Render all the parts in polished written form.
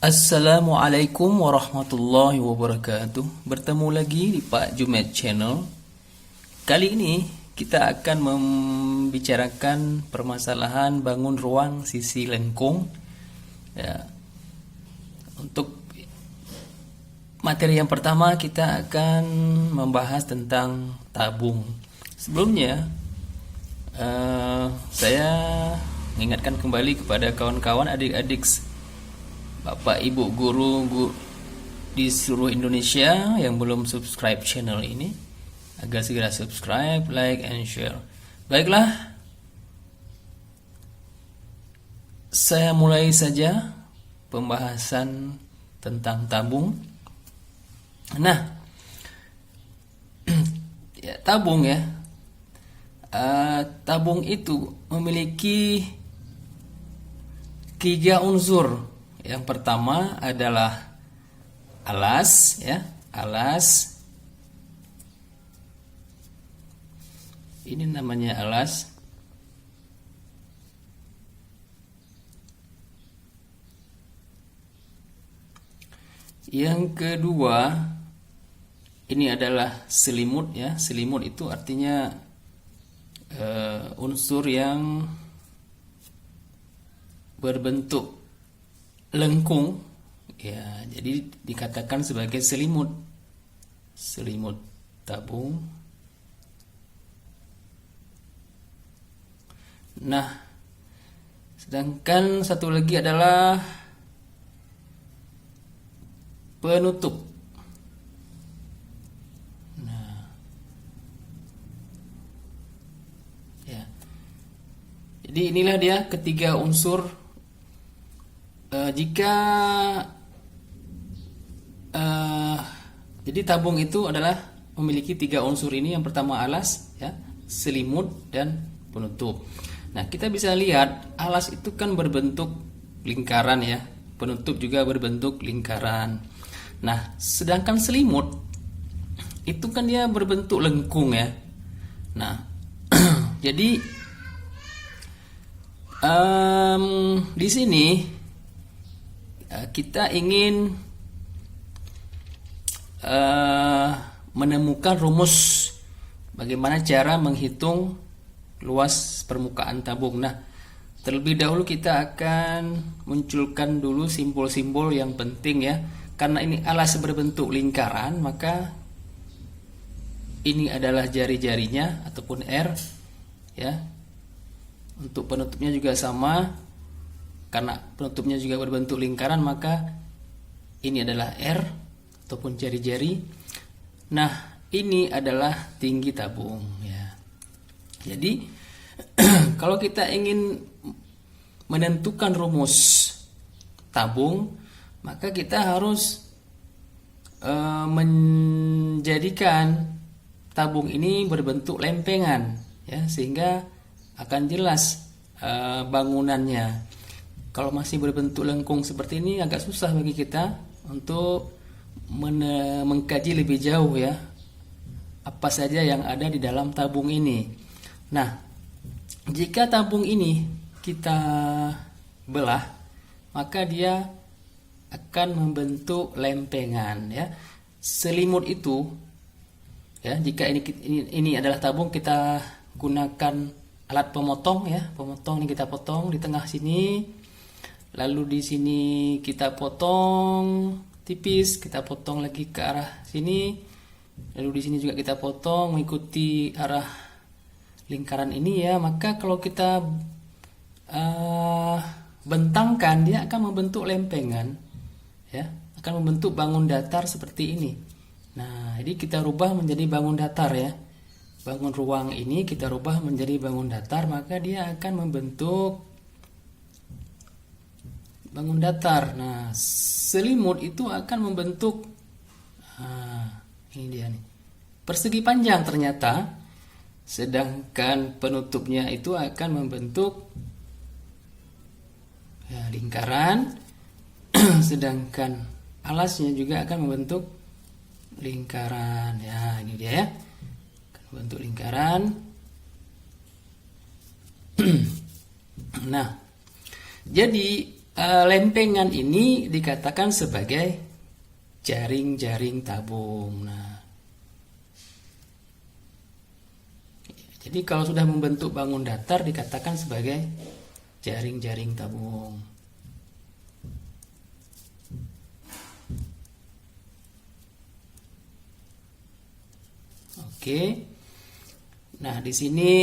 Assalamualaikum warahmatullahi wabarakatuh. Bertemu lagi di Pak Jumet Channel. Kali ini kita akan membicarakan permasalahan bangun ruang sisi lengkung. Ya. Untuk materi yang pertama kita akan membahas tentang tabung. Sebelumnya saya mengingatkan kembali kepada kawan-kawan adik-adik Bapak Ibu guru di seluruh Indonesia yang belum subscribe channel ini agar segera subscribe, like, and share. Baiklah, saya mulai saja pembahasan tentang tabung. Nah, ya, tabung ya. Tabung itu memiliki 3 unsur. Yang pertama adalah alas, ya, alas. Ini namanya alas. Yang kedua, ini adalah selimut, ya. Selimut itu artinya unsur yang berbentuk lengkung, ya, jadi dikatakan sebagai selimut tabung. Nah, sedangkan satu lagi adalah penutup. Nah, ya, jadi inilah dia ketiga unsur. Jadi tabung itu adalah memiliki 3 unsur ini. Yang pertama alas, ya, selimut, dan penutup. Nah, kita bisa lihat alas itu kan berbentuk lingkaran, ya, penutup juga berbentuk lingkaran. Nah, sedangkan selimut itu kan dia berbentuk lengkung, ya. Nah, jadi di sini kita ingin menemukan rumus bagaimana cara menghitung luas permukaan tabung. Nah, terlebih dahulu kita akan munculkan dulu simbol-simbol yang penting, ya. Karena ini alas berbentuk lingkaran, maka ini adalah jari-jarinya ataupun R, ya. Untuk penutupnya juga sama. Karena penutupnya juga berbentuk lingkaran, maka ini adalah R ataupun jari-jari. Nah, ini adalah tinggi tabung, ya. Jadi kalau kita ingin menentukan rumus tabung, maka kita harus menjadikan tabung ini berbentuk lempengan, ya, sehingga akan jelas bangunannya. Kalau masih berbentuk lengkung seperti ini agak susah bagi kita untuk mengkaji lebih jauh, ya, apa saja yang ada di dalam tabung ini. Nah, jika tabung ini kita belah, maka dia akan membentuk lempengan, ya. Selimut itu, ya, jika ini adalah tabung, kita gunakan alat pemotong, ya. Pemotong ini kita potong di tengah sini. Lalu di sini kita potong tipis, kita potong lagi ke arah sini. Lalu di sini juga kita potong mengikuti arah lingkaran ini, ya. Maka kalau kita bentangkan, dia akan membentuk lempengan, ya, akan membentuk bangun datar seperti ini. Nah, jadi kita rubah menjadi bangun datar, ya. Bangun ruang ini kita rubah menjadi bangun datar, maka dia akan membentuk bangun datar. Nah, selimut itu akan membentuk, ini dia nih, persegi panjang ternyata. Sedangkan penutupnya itu akan membentuk, ya, lingkaran. Sedangkan alasnya juga akan membentuk lingkaran, ya. Ini dia, ya, akan membentuk lingkaran. Nah, jadi lempengan ini dikatakan sebagai jaring-jaring tabung. Nah, jadi kalau sudah membentuk bangun datar dikatakan sebagai jaring-jaring tabung. Oke. Nah, di sini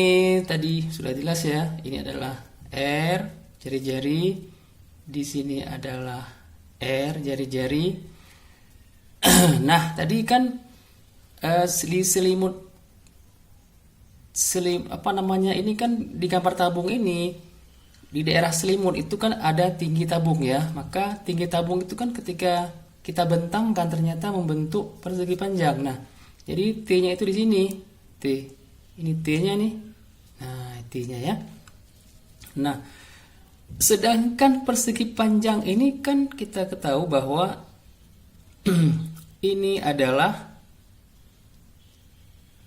tadi sudah jelas ya. Ini adalah R, jari-jari. Di sini adalah R, jari-jari. Nah, tadi kan ini kan di gambar tabung ini di daerah selimut itu kan ada tinggi tabung ya. Maka tinggi tabung itu kan ketika kita bentangkan ternyata membentuk persegi panjang. Nah, jadi T-nya itu di sini. T. Ini T-nya nih. Nah, T-nya ya. Nah, sedangkan persegi panjang ini kan kita ketahui bahwa ini adalah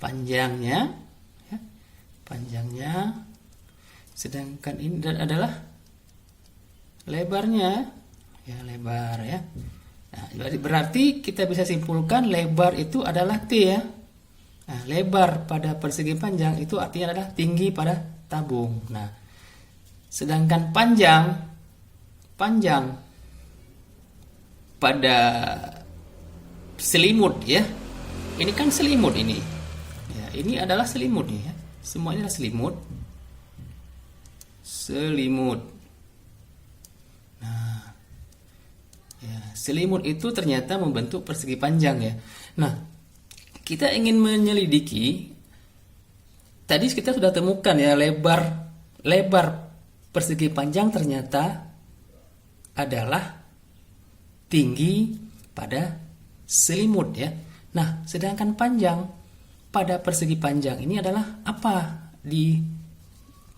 panjangnya, ya, panjangnya. Sedangkan ini adalah lebarnya, ya lebar ya. Nah, berarti kita bisa simpulkan lebar itu adalah T ya. Nah, lebar pada persegi panjang itu artinya adalah tinggi pada tabung. Nah, sedangkan panjang pada selimut ya. Ini kan selimut ini. Ya, ini adalah selimut nih ya. Semuanya adalah selimut. Selimut. Nah, ya, selimut itu ternyata membentuk persegi panjang ya. Nah, kita ingin menyelidiki. Tadi kita sudah temukan ya lebar persegi panjang ternyata adalah tinggi pada selimut ya. Nah, sedangkan panjang pada persegi panjang ini adalah apa di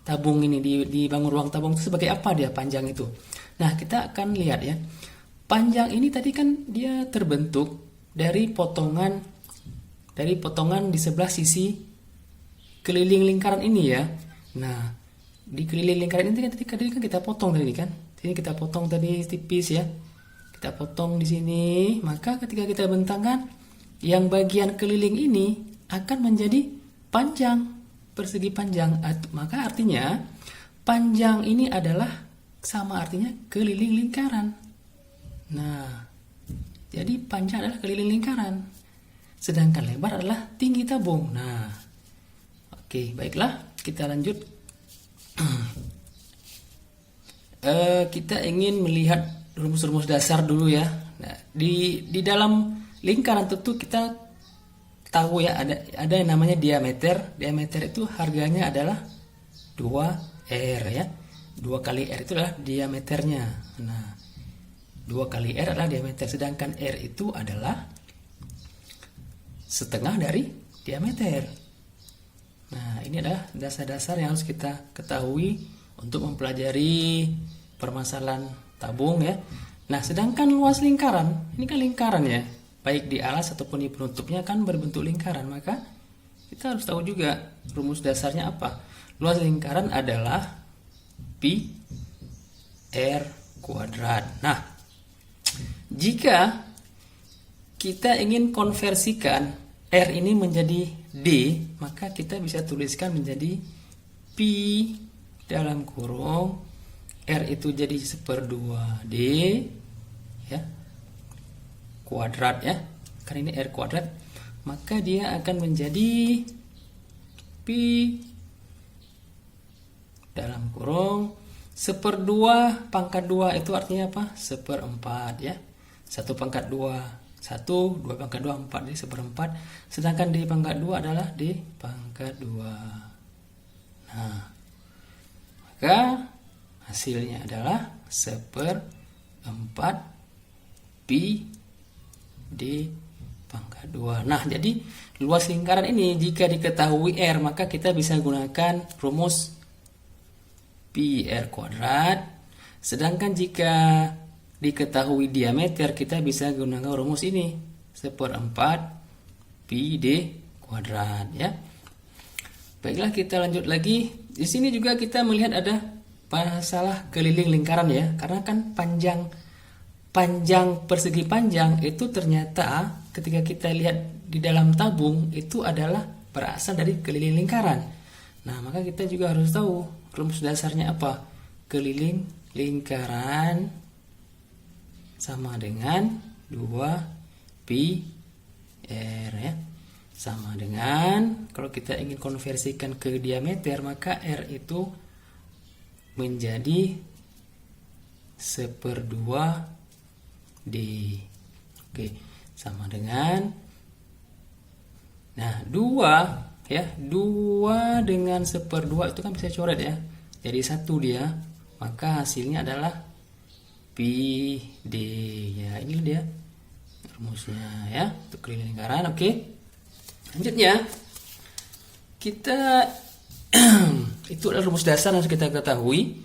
tabung ini, di bangun ruang tabung itu sebagai apa dia panjang itu. Nah, kita akan lihat ya. Panjang ini tadi kan dia terbentuk dari potongan di sebelah sisi keliling lingkaran ini ya. Nah, di keliling lingkaran ini tadi kan kita potong tadi kan. Sini kita potong tadi tipis ya. Kita potong di sini, maka ketika kita bentangkan yang bagian keliling ini akan menjadi panjang, persegi panjang. Maka artinya panjang ini adalah sama artinya keliling lingkaran. Nah, jadi panjang adalah keliling lingkaran. Sedangkan lebar adalah tinggi tabung. Nah, oke, baiklah, kita lanjut. Kita ingin melihat rumus-rumus dasar dulu ya. Nah, di dalam lingkaran tentu kita tahu ya ada yang namanya diameter. Diameter itu harganya adalah 2R ya. 2 kali R itu adalah diameternya. Nah, 2 kali R adalah diameter, sedangkan R itu adalah setengah dari diameter. Nah, ini adalah dasar-dasar yang harus kita ketahui untuk mempelajari permasalahan tabung ya. Nah, sedangkan luas lingkaran, ini kan lingkaran ya, baik di alas ataupun di penutupnya kan berbentuk lingkaran, maka kita harus tahu juga rumus dasarnya apa. Luas lingkaran adalah pi R kuadrat. Nah, jika kita ingin konversikan R ini menjadi D, maka kita bisa tuliskan menjadi pi dalam kurung R itu jadi 1/2 D ya, kuadrat ya, kan ini R kuadrat, maka dia akan menjadi pi dalam kurung 1/2 pangkat 2 itu artinya apa? 1/4 ya. 1/2 1, 2 pangkat 2, 4, jadi 1/4. Sedangkan D pangkat 2 adalah D pangkat 2. Nah, maka hasilnya adalah 1/4 pi D pangkat 2. Nah, jadi luas lingkaran ini jika diketahui R, maka kita bisa gunakan rumus pi R kuadrat. Sedangkan jika diketahui diameter, kita bisa gunakan rumus ini 1/4 pi D kuadrat ya. Baiklah, kita lanjut lagi. Di sini juga kita melihat ada masalah keliling lingkaran ya, karena kan panjang persegi panjang itu ternyata ketika kita lihat di dalam tabung itu adalah berasal dari keliling lingkaran. Nah, maka kita juga harus tahu rumus dasarnya apa. Keliling lingkaran sama dengan 2 pi r ya. Sama dengan, kalau kita ingin konversikan ke diameter, maka r itu menjadi 1/2 D. Oke, sama dengan, nah 2 ya, 2 dengan 1/2 itu kan bisa coret ya, jadi 1 dia, maka hasilnya adalah pi D ya. Ini dia rumusnya ya untuk keliling lingkaran. Oke, lanjutnya kita itu adalah rumus dasar yang harus kita ketahui.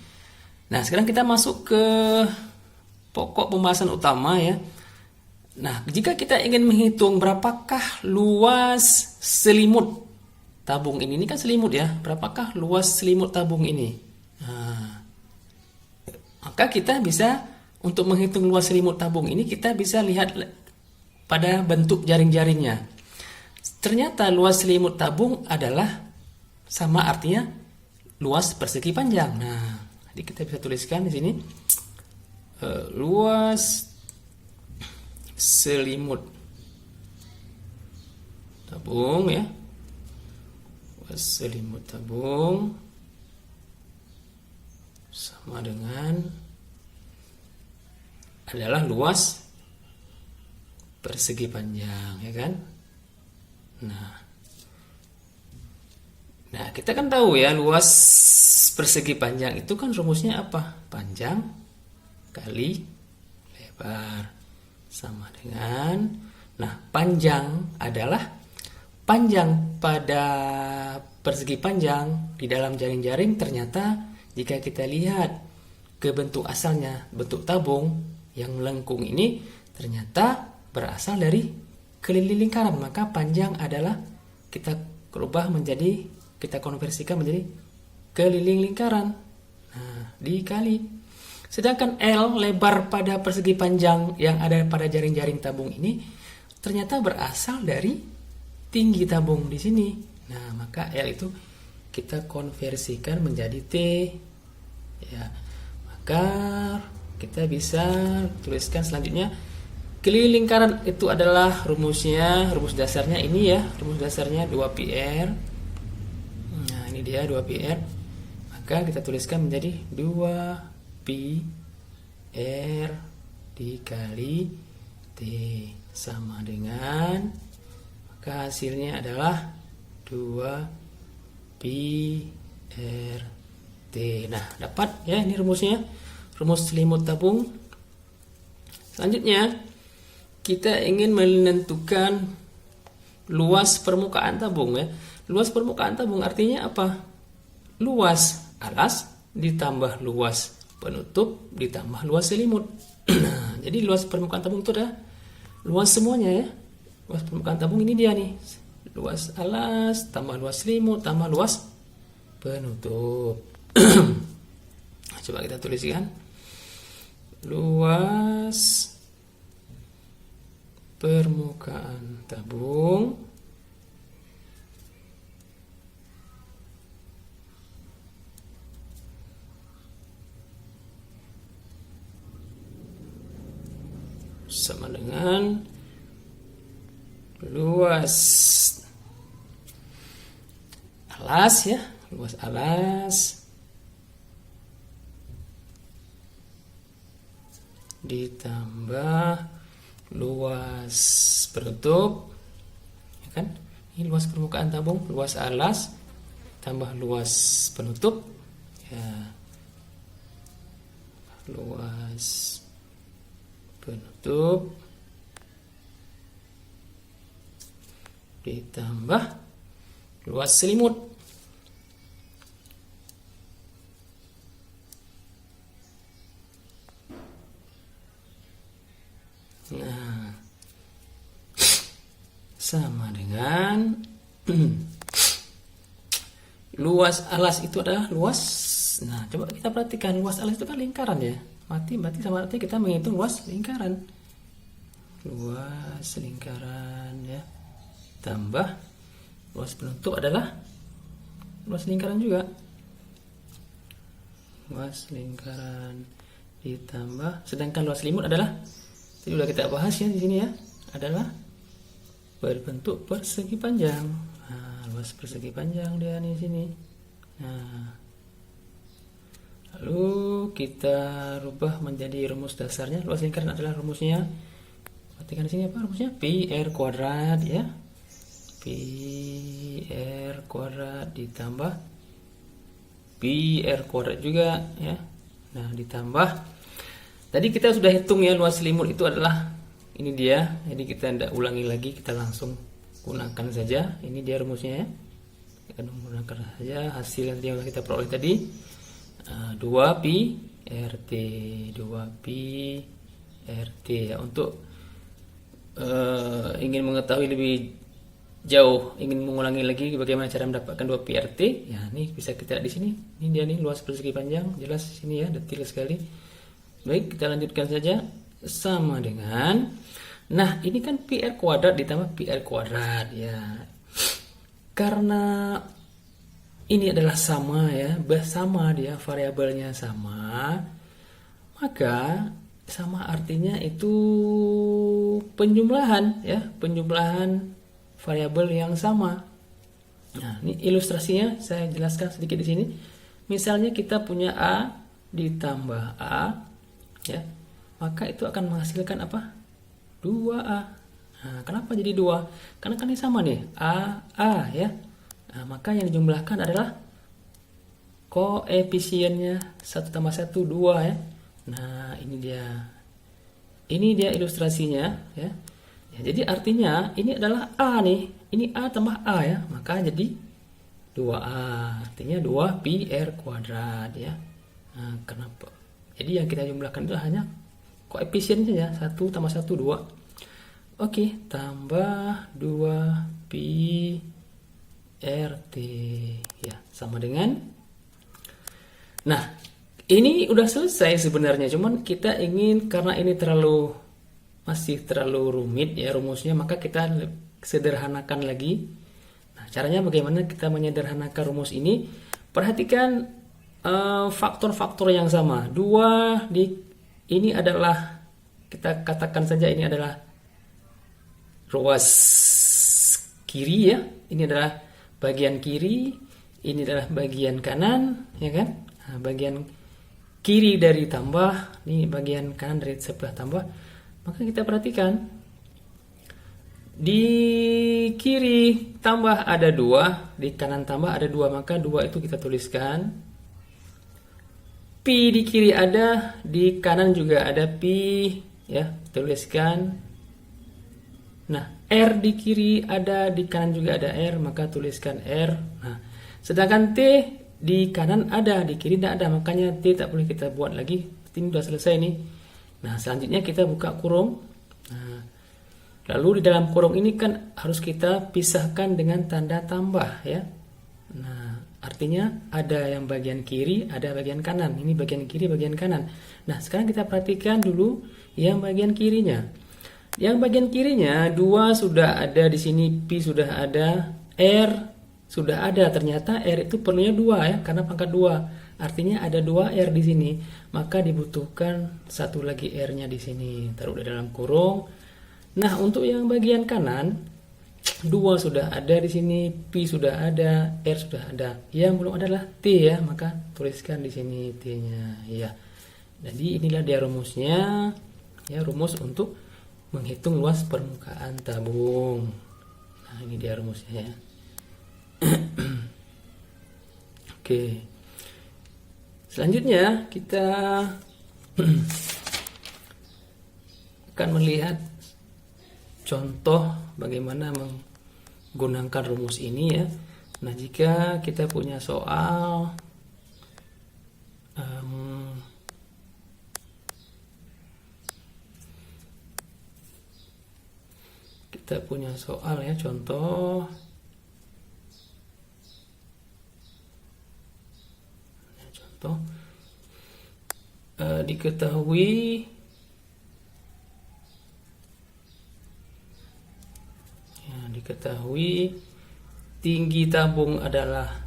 Nah, sekarang kita masuk ke pokok pembahasan utama ya. Nah, jika kita ingin menghitung berapakah luas selimut tabung ini kan selimut ya, berapakah luas selimut tabung ini? Nah, maka kita bisa, untuk menghitung luas selimut tabung ini, kita bisa lihat pada bentuk jaring-jaringnya. Ternyata luas selimut tabung adalah sama, artinya luas persegi panjang. Nah, jadi kita bisa tuliskan di sini luas selimut tabung ya, luas selimut tabung sama dengan adalah luas persegi panjang ya kan. Nah, kita kan tahu ya, luas persegi panjang itu kan rumusnya apa? Panjang kali lebar sama dengan, nah panjang adalah panjang pada persegi panjang di dalam jaring-jaring. Ternyata jika kita lihat ke bentuk asalnya, bentuk tabung yang melengkung ini ternyata berasal dari keliling lingkaran, maka panjang adalah kita ubah menjadi, kita konversikan menjadi keliling lingkaran. Nah, dikali. Sedangkan L, lebar pada persegi panjang yang ada pada jaring-jaring tabung ini, ternyata berasal dari tinggi tabung di sini. Nah, maka L itu kita konversikan menjadi T. Ya, maka kita bisa tuliskan selanjutnya, keliling lingkaran itu adalah rumusnya, rumus dasarnya ini ya, rumus dasarnya 2πr. Nah, ini dia 2πr. Maka kita tuliskan menjadi 2πr dikali T sama dengan, maka hasilnya adalah 2πr T. Nah, dapat ya, ini rumusnya, rumus selimut tabung. Selanjutnya kita ingin menentukan luas permukaan tabung ya. Luas permukaan tabung artinya apa? Luas alas ditambah luas penutup ditambah luas selimut. Nah, jadi luas permukaan tabung itu adalah luas semuanya ya. Luas permukaan tabung ini dia nih. Luas alas tambah luas selimut tambah luas penutup. Coba kita tuliskan. Luas permukaan tabung sama dengan luas alas ya, luas alas ditambah luas penutup ya kan. Ini luas permukaan tabung, luas alas tambah luas penutup ya, luas penutup ditambah luas selimut. Nah, sama dengan luas alas itu adalah luas Nah, coba kita perhatikan luas alas itu kan lingkaran ya. Berarti sama artinya kita menghitung luas lingkaran. Luas lingkaran ya. Tambah luas penutup adalah luas lingkaran juga. Luas lingkaran ditambah, sedangkan luas limut adalah, tadi udah kita bahas ya di sini ya, adalah berbentuk persegi panjang. Nah, luas persegi panjang dia di sini. Nah, lalu kita rubah menjadi rumus dasarnya. Luas lingkaran adalah rumusnya, perhatikan di sini apa rumusnya? Pi R kuadrat ya. Pi R kuadrat ditambah Pi R kuadrat juga ya. Nah, ditambah tadi kita sudah hitung ya, luas limut itu adalah ini dia. Jadi kita tidak ulangi lagi, kita langsung gunakan saja. Ini dia rumusnya ya. Kita menggunakan saja hasil yang kita peroleh tadi. 2 pi RT, 2 pi RT ya. Untuk ingin mengetahui lebih jauh, ingin mengulangi lagi bagaimana cara mendapatkan 2 pi RT, ya ini bisa kita lihat di sini. Ini dia nih luas persegi panjang, jelas di sini ya, detail sekali. Baik, kita lanjutkan saja. Sama dengan, nah ini kan pi R kuadrat ditambah pi R kuadrat ya. Karena ini adalah sama ya, sama dia, variabelnya sama, maka sama artinya itu penjumlahan ya, penjumlahan variabel yang sama. Nah, ini ilustrasinya saya jelaskan sedikit di sini. Misalnya kita punya A ditambah A ya, maka itu akan menghasilkan apa? 2A. Nah, kenapa jadi 2? Karena kan ini sama nih, A ya. Nah, maka yang dijumlahkan adalah koefisiennya 1 tambah 1, 2 ya. Nah, ini dia. Ini dia ilustrasinya ya. Ya, jadi artinya ini adalah A nih. Ini A tambah A ya. Maka jadi 2A. Artinya 2 pi R kuadrat ya. Nah, kenapa? Jadi yang kita jumlahkan itu hanya koefisien saja. 1 tambah 1, 2. Oke, tambah 2 pi RT ya, sama dengan. Nah, ini udah selesai sebenarnya, cuman kita ingin, karena ini masih terlalu rumit ya rumusnya, maka kita sederhanakan lagi. Nah, caranya bagaimana kita menyederhanakan rumus ini? Perhatikan faktor-faktor yang sama. Ini adalah, kita katakan saja ini adalah ruas kiri ya. Ini adalah bagian kiri, ini adalah bagian kanan, ya kan? Nah, bagian kiri dari tambah, ini bagian kanan dari sebelah tambah. Maka kita perhatikan, di kiri tambah ada 2, di kanan tambah ada 2, maka 2 itu kita tuliskan. Pi di kiri ada, di kanan juga ada pi, ya, tuliskan. Nah, R di kiri ada, di kanan juga ada R, maka tuliskan R. Nah, sedangkan T di kanan ada, di kiri tidak ada, makanya T tak boleh kita buat lagi. Ini sudah selesai nih. Nah, selanjutnya kita buka kurung. Nah, lalu di dalam kurung ini kan harus kita pisahkan dengan tanda tambah ya. Nah, artinya ada yang bagian kiri, ada bagian kanan. Ini bagian kiri, bagian kanan. Nah, sekarang kita perhatikan dulu yang bagian kirinya. Yang bagian kirinya 2 sudah ada di sini, pi sudah ada, R sudah ada. Ternyata R itu perlunya 2 ya, karena pangkat 2. Artinya ada 2 R di sini. Maka dibutuhkan satu lagi R-nya di sini. Taruh di dalam kurung. Nah, untuk yang bagian kanan 2 sudah ada di sini, pi sudah ada, R sudah ada. Yang belum adalah T ya, maka tuliskan di sini T-nya ya. Jadi inilah dia rumusnya. Ya, rumus untuk menghitung luas permukaan tabung. Nah, ini dia rumusnya ya. Oke. Selanjutnya kita akan melihat contoh bagaimana menggunakan rumus ini ya. Nah, jika kita punya soal ya, contoh diketahui tinggi tabung adalah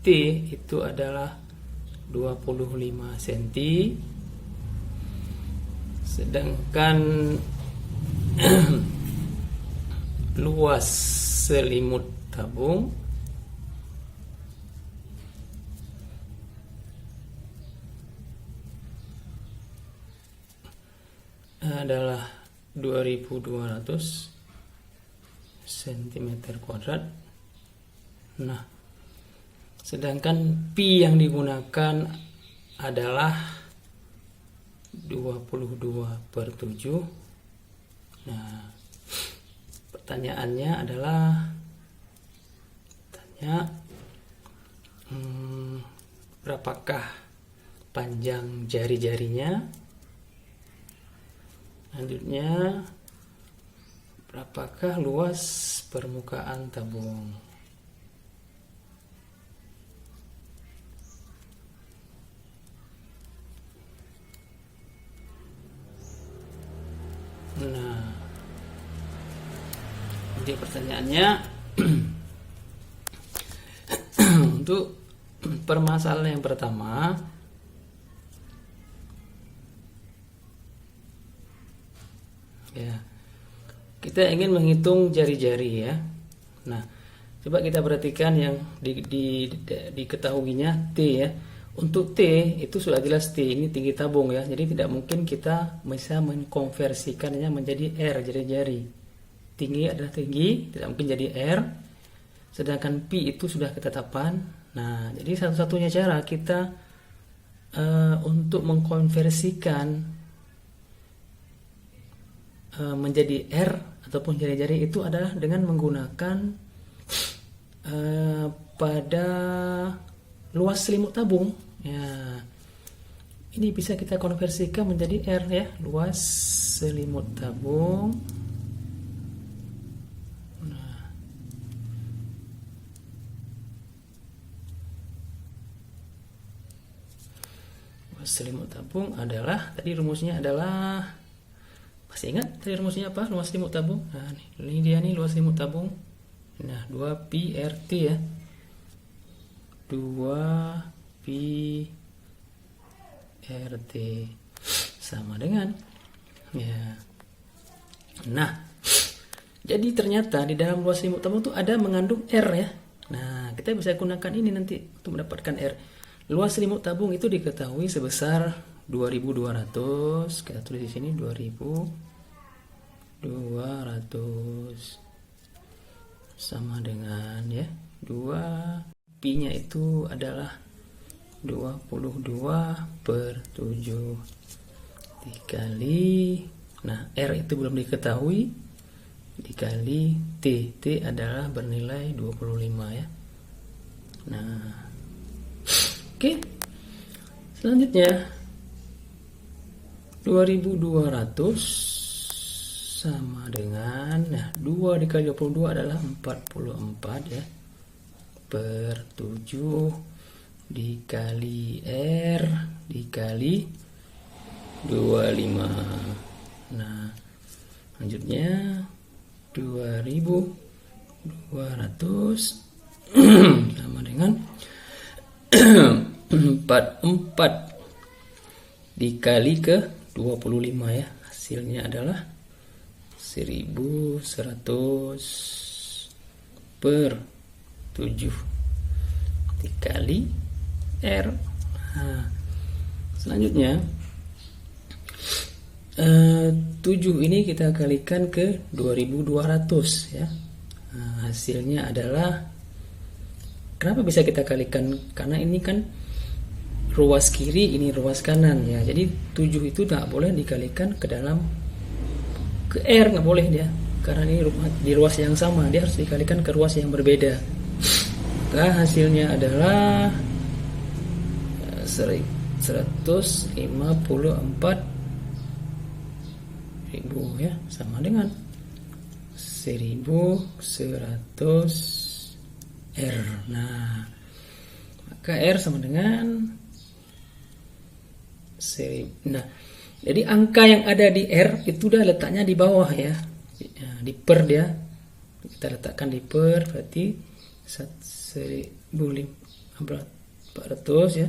T itu adalah 25 cm, sedangkan luas selimut tabung adalah 2200 cm². Nah, sedangkan pi yang digunakan adalah 22/7. Nah, pertanyaannya adalah berapakah panjang jari-jarinya? Selanjutnya, berapakah luas permukaan tabung? Nah, jadi pertanyaannya untuk permasalahan yang pertama, ya, kita ingin menghitung jari-jari ya. Nah, coba kita perhatikan yang diketahuinya T ya. Untuk T itu sudah jelas T ini tinggi tabung ya. Jadi tidak mungkin kita bisa mengkonversikannya menjadi R jari-jari. Tinggi adalah tinggi, tidak mungkin jadi R. Sedangkan pi itu sudah ketetapan. Nah, jadi satu-satunya cara kita untuk mengkonversikan menjadi R ataupun jari-jari itu adalah dengan menggunakan pada luas selimut tabung ya. Ini bisa kita konversikan menjadi R ya, luas selimut tabung. Nah, luas selimut tabung adalah, tadi rumusnya adalah, masih ingat tadi rumusnya apa? Luas selimut tabung. Nah, ini dia nih luas selimut tabung. Nah, 2pi RT ya. 2pi RT sama dengan ya. Nah, jadi ternyata di dalam luas selimut tabung itu ada mengandung R ya. Nah, kita bisa gunakan ini nanti untuk mendapatkan R. Luas selimut tabung itu diketahui sebesar 2200. Kita tulis di sini 2200 sama dengan ya 2 pi-nya itu adalah 22/7 dikali, nah R itu belum diketahui, dikali T. T adalah bernilai 25 ya. Nah, oke. Selanjutnya 2200 sama dengan, nah 2 dikali 22 adalah 44 ya, per 7 dikali R dikali 25. Nah, selanjutnya 2200 sama dengan 44 dikali ke 25 ya. Hasilnya adalah 1100 per 7 dikali R. Nah, selanjutnya 7 ini kita kalikan ke 2200 ya. Nah, hasilnya adalah, kenapa bisa kita kalikan? Karena ini kan ruas kiri, ini ruas kanan ya. Jadi 7 itu tidak boleh dikalikan ke dalam ke R, nggak boleh dia. Karena ini di ruas yang sama, dia harus dikalikan ke ruas yang berbeda. Maka hasilnya adalah 154.000 ya, sama dengan 1100 R. Nah, maka R sama dengan Nah, jadi angka yang ada di R itu udah letaknya di bawah ya. Di per dia. Kita letakkan di per, berarti 1400 ya.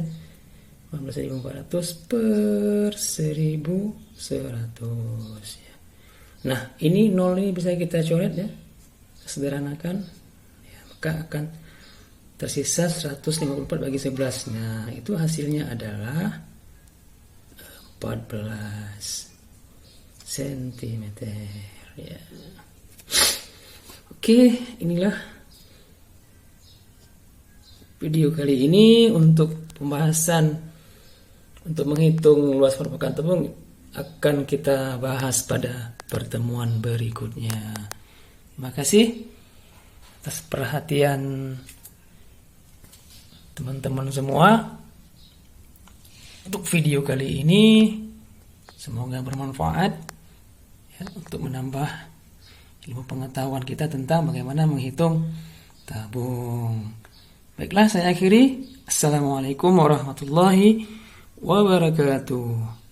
14.400 per 1.100 ya. Nah, ini 0 ini bisa kita coret ya. Sederhanakan. Ya, maka akan tersisa 154 bagi 11. Nah, itu hasilnya adalah 14 cm ya. Oke, inilah video kali ini untuk pembahasan untuk menghitung luas permukaan tepung akan kita bahas pada pertemuan berikutnya. Terima kasih atas perhatian teman-teman semua untuk video kali ini. Semoga bermanfaat ya, untuk menambah ilmu pengetahuan kita tentang bagaimana menghitung tabung. Baiklah, saya akhiri. Assalamualaikum warahmatullahi wabarakatuh.